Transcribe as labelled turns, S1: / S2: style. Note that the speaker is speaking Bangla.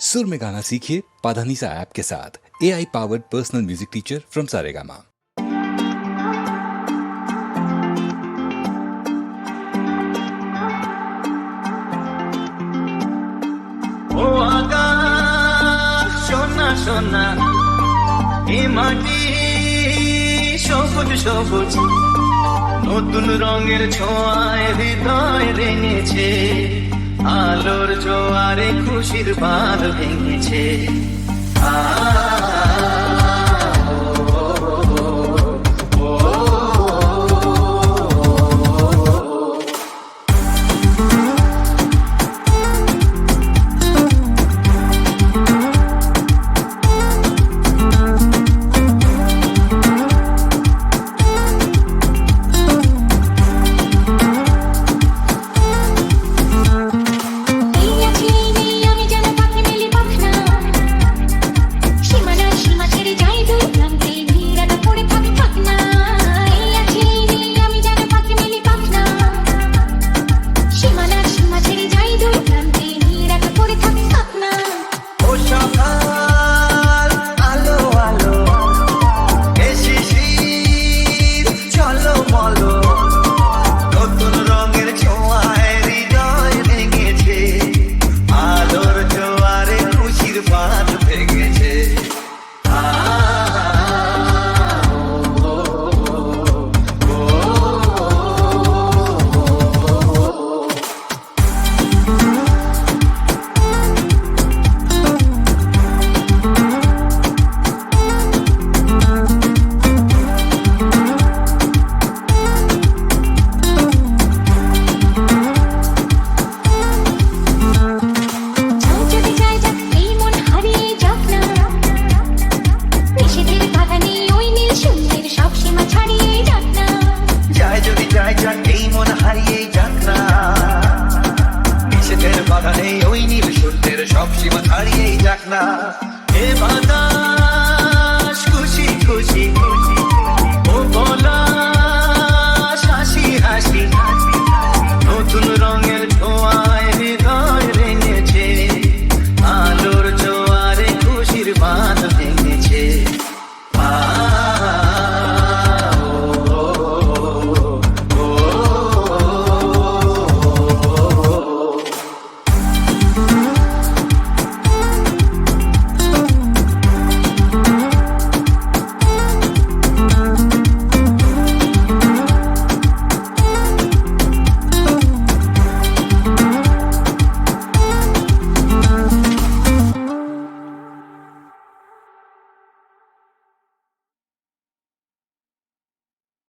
S1: सुर में गाना सीखिए पाधानीसा ऐप के साथ। AI powered personal music teacher from Saregama.
S2: ও আকাশ সোনা সোনা এ মাটি সবুজ সবুজ নতুন রঙের ছোঁয়ায় হৃদয় রেঙেছে আলোর জোয়ারে খুশির বাঁধ ভেঙেছে এই মন হারিয়ে যাক না নিষেধের বাধা নেই ওই নীল সূর্যের সব সীমা ছাড়িয়েই যাক না এ বাধা